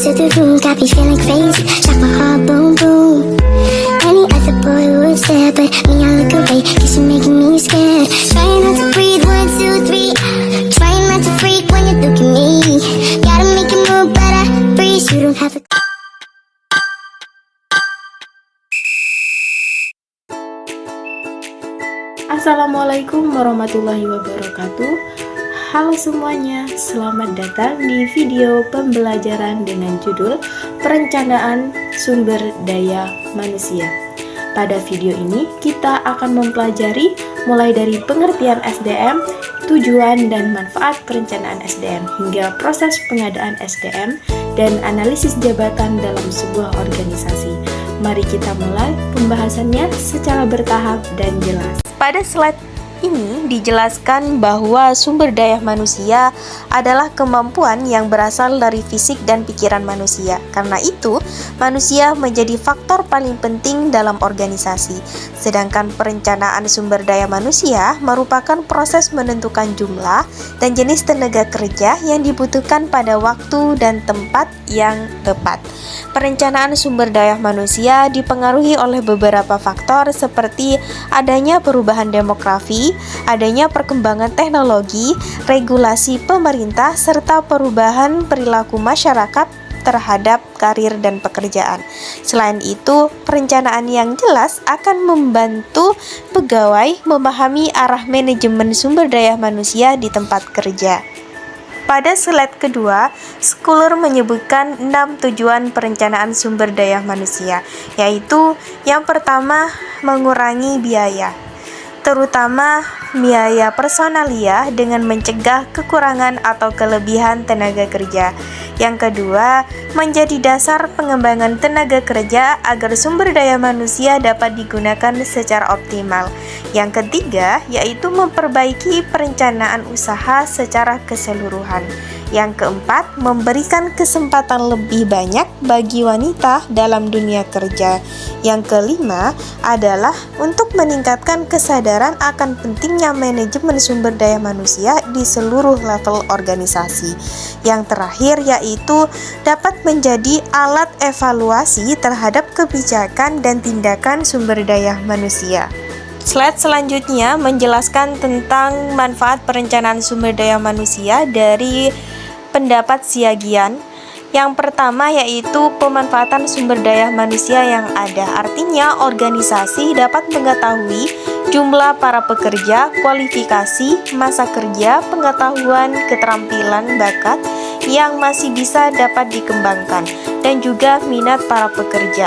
to the room, got me feeling crazy. Shot my heart, boom, boom. Any other boy would stare, but me, I look away, cause you're making me scared. Trying not to breathe, 1, 2, 3. Trying not to freak when you look at me. Gotta make it move, but I freeze. You don't have a... Assalamualaikum warahmatullahi wabarakatuh. Halo semuanya, selamat datang di video pembelajaran dengan judul Perencanaan Sumber Daya Manusia. Pada video ini kita akan mempelajari mulai dari pengertian SDM, tujuan dan manfaat perencanaan SDM, hingga proses pengadaan SDM dan analisis jabatan dalam sebuah organisasi. Mari kita mulai pembahasannya secara bertahap dan jelas. Pada slide ini dijelaskan bahwa sumber daya manusia adalah kemampuan yang berasal dari fisik dan pikiran manusia. Karena itu, manusia menjadi faktor paling penting dalam organisasi. Sedangkan perencanaan sumber daya manusia merupakan proses menentukan jumlah dan jenis tenaga kerja yang dibutuhkan pada waktu dan tempat yang tepat. Perencanaan sumber daya manusia dipengaruhi oleh beberapa faktor seperti adanya perubahan demografi, adanya perkembangan teknologi, regulasi pemerintah, serta perubahan perilaku masyarakat terhadap karir dan pekerjaan. Selain itu, perencanaan yang jelas akan membantu pegawai memahami arah manajemen sumber daya manusia di tempat kerja. Pada slide kedua, Scholar menyebutkan 6 tujuan perencanaan sumber daya manusia, yaitu yang pertama, mengurangi biaya, terutama biaya personalia dengan mencegah kekurangan atau kelebihan tenaga kerja. Yang kedua, menjadi dasar pengembangan tenaga kerja agar sumber daya manusia dapat digunakan secara optimal. Yang ketiga, yaitu memperbaiki perencanaan usaha secara keseluruhan. Yang keempat, memberikan kesempatan lebih banyak bagi wanita dalam dunia kerja. Yang kelima adalah untuk meningkatkan kesadaran akan pentingnya manajemen sumber daya manusia di seluruh level organisasi. Yang terakhir yaitu dapat menjadi alat evaluasi terhadap kebijakan dan tindakan sumber daya manusia. Slide selanjutnya menjelaskan tentang manfaat perencanaan sumber daya manusia dari pendapat Siagian. Yang pertama yaitu pemanfaatan sumber daya manusia yang ada. Artinya organisasi dapat mengetahui jumlah para pekerja, kualifikasi, masa kerja, pengetahuan, keterampilan, bakat yang masih bisa dapat dikembangkan, dan juga minat para pekerja.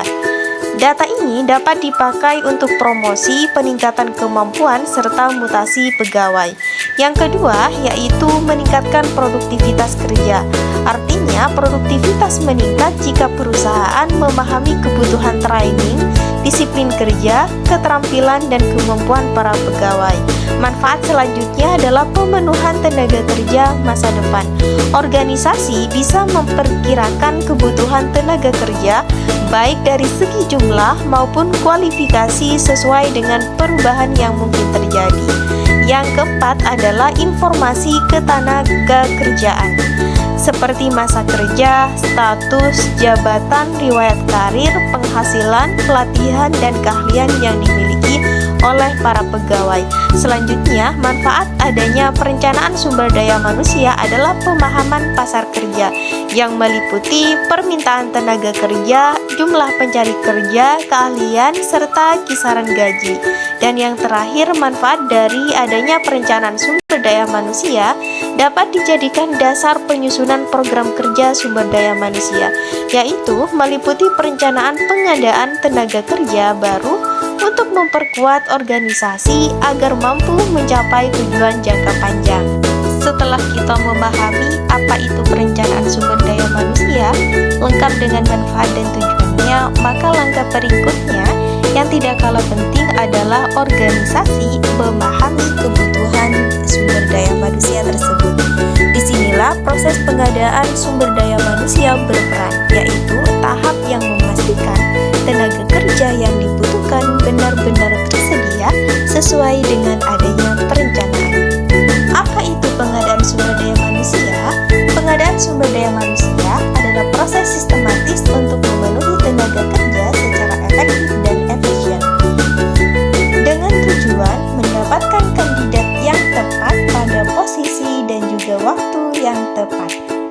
Data ini dapat dipakai untuk promosi, peningkatan kemampuan, serta mutasi pegawai. Yang kedua, yaitu meningkatkan produktivitas kerja. Artinya, produktivitas meningkat jika perusahaan memahami kebutuhan training, disiplin kerja, keterampilan, dan kemampuan para pegawai. Manfaat selanjutnya adalah pemenuhan tenaga kerja masa depan. Organisasi bisa memperkirakan kebutuhan tenaga kerja baik dari segi jumlah maupun kualifikasi sesuai dengan perubahan yang mungkin terjadi. Yang keempat adalah informasi ketenaga kerjaan, seperti masa kerja, status, jabatan, riwayat karir, penghasilan, pelatihan, dan keahlian yang dimiliki oleh para pegawai. Selanjutnya, manfaat adanya perencanaan sumber daya manusia adalah pemahaman pasar kerja yang meliputi permintaan tenaga kerja, jumlah pencari kerja, keahlian, serta kisaran gaji. Dan yang terakhir, manfaat dari adanya perencanaan sumber daya manusia dapat dijadikan dasar penyusunan program kerja sumber daya manusia, yaitu meliputi perencanaan pengadaan tenaga kerja baru untuk memperkuat organisasi agar mampu mencapai tujuan jangka panjang. Setelah kita memahami apa itu perencanaan sumber daya manusia, lengkap dengan manfaat dan tujuannya, maka langkah berikutnya yang tidak kalah penting adalah organisasi memahami kebutuhan sumber daya manusia tersebut. Disinilah proses pengadaan sumber daya manusia berperan, yaitu tahap yang memastikan tenaga kerja yang dibutuhkan benar-benar tersedia sesuai dengan adanya perencanaan. Apa itu pengadaan sumber daya manusia? Pengadaan sumber daya manusia adalah proses sistem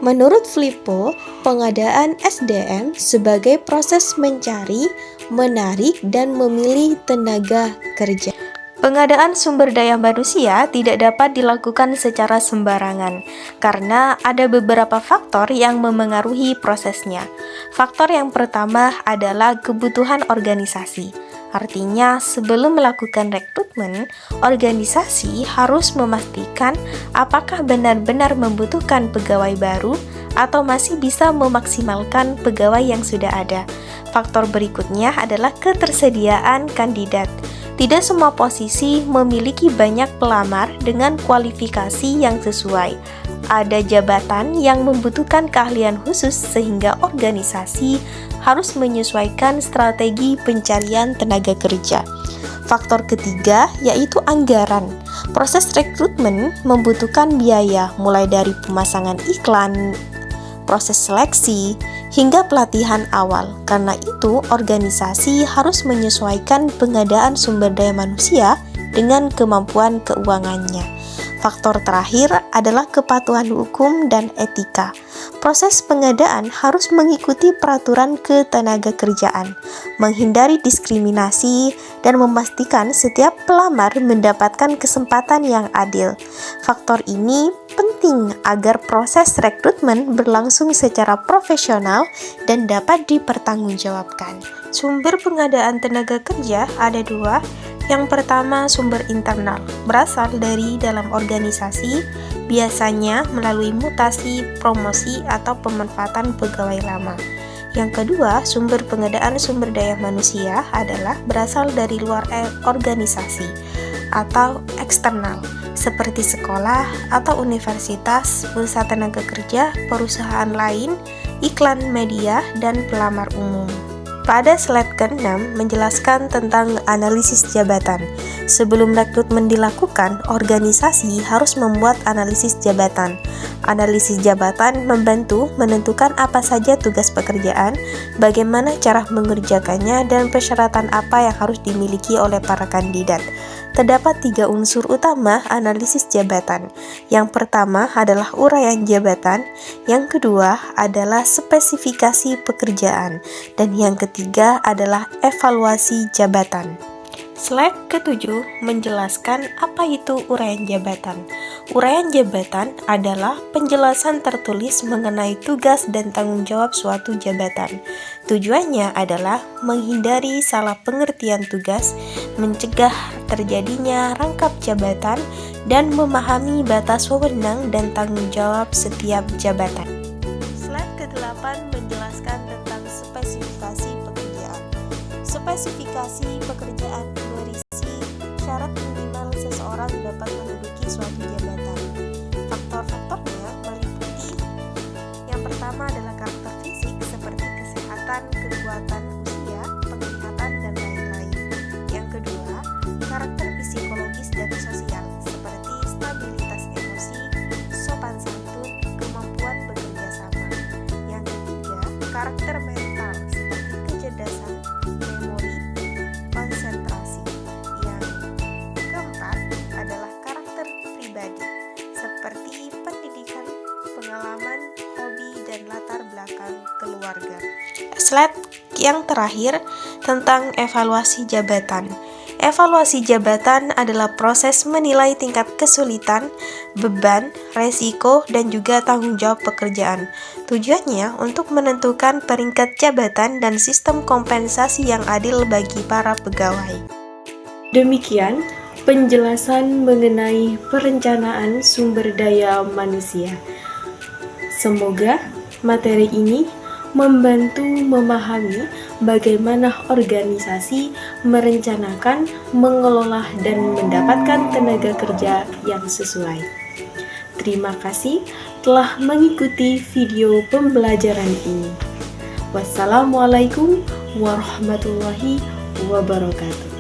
Menurut Flippo, pengadaan SDM sebagai proses mencari, menarik, dan memilih tenaga kerja. Pengadaan sumber daya manusia tidak dapat dilakukan secara sembarangan karena ada beberapa faktor yang memengaruhi prosesnya. Faktor yang pertama adalah kebutuhan organisasi. Artinya, sebelum melakukan rekrutmen, organisasi harus memastikan apakah benar-benar membutuhkan pegawai baru atau masih bisa memaksimalkan pegawai yang sudah ada. Faktor berikutnya adalah ketersediaan kandidat. Tidak semua posisi memiliki banyak pelamar dengan kualifikasi yang sesuai. Ada jabatan yang membutuhkan keahlian khusus sehingga organisasi harus menyesuaikan strategi pencarian tenaga kerja. Faktor ketiga yaitu anggaran. Proses rekrutmen membutuhkan biaya mulai dari pemasangan iklan, proses seleksi, hingga pelatihan awal. Karena itu, organisasi harus menyesuaikan pengadaan sumber daya manusia dengan kemampuan keuangannya. Faktor terakhir adalah kepatuhan hukum dan etika. Proses pengadaan harus mengikuti peraturan ketenagakerjaan, menghindari diskriminasi, dan memastikan setiap pelamar mendapatkan kesempatan yang adil. Faktor ini penting agar proses rekrutmen berlangsung secara profesional dan dapat dipertanggungjawabkan. Sumber pengadaan tenaga kerja ada dua. Yang pertama, sumber internal, berasal dari dalam organisasi, biasanya melalui mutasi, promosi, atau pemanfaatan pegawai lama. Yang kedua, sumber pengadaan sumber daya manusia adalah berasal dari luar organisasi atau eksternal, seperti sekolah atau universitas, perusahaan tenaga kerja, perusahaan lain, iklan media, dan pelamar umum. Pada slide ke-6 menjelaskan tentang analisis jabatan. Sebelum rekrutmen dilakukan, organisasi harus membuat analisis jabatan. Analisis jabatan membantu menentukan apa saja tugas pekerjaan, bagaimana cara mengerjakannya, dan persyaratan apa yang harus dimiliki oleh para kandidat. Terdapat 3 unsur utama analisis jabatan. Yang pertama adalah uraian jabatan, yang kedua adalah spesifikasi pekerjaan, dan yang ketiga adalah evaluasi jabatan. Slide ke-7 menjelaskan apa itu uraian jabatan. Uraian jabatan adalah penjelasan tertulis mengenai tugas dan tanggung jawab suatu jabatan. Tujuannya adalah menghindari salah pengertian tugas, mencegah terjadinya rangkap jabatan, dan memahami batas wewenang dan tanggung jawab setiap jabatan. Slide ke-8 menjelaskan tentang spesifikasi pekerjaan. Spesifikasi pekerjaan berisi syarat minimal seseorang dapat menduduki suatu jabatan. Faktor-faktornya meliputi yang pertama adalah karakter fisik seperti kesehatan, kekuatan, usia, penglihatan, dan lain-lain. Yang kedua, karakter psikologis dan sosial seperti stabilitas emosi, sopan santun, kemampuan bekerja sama. Yang ketiga, karakter mental seperti kecerdasan, memori, konsentrasi. Yang keempat adalah karakter pribadi seperti pendidikan, pengalaman, hobi, dan latar belakang keluarga. Slide yang terakhir tentang evaluasi jabatan. Evaluasi jabatan adalah proses menilai tingkat kesulitan, beban, resiko, dan juga tanggung jawab pekerjaan. Tujuannya untuk menentukan peringkat jabatan dan sistem kompensasi yang adil bagi para pegawai. Demikian penjelasan mengenai perencanaan sumber daya manusia. Semoga materi ini membantu memahami bagaimana organisasi merencanakan, mengelola, dan mendapatkan tenaga kerja yang sesuai. Terima kasih telah mengikuti video pembelajaran ini. Wassalamualaikum warahmatullahi wabarakatuh.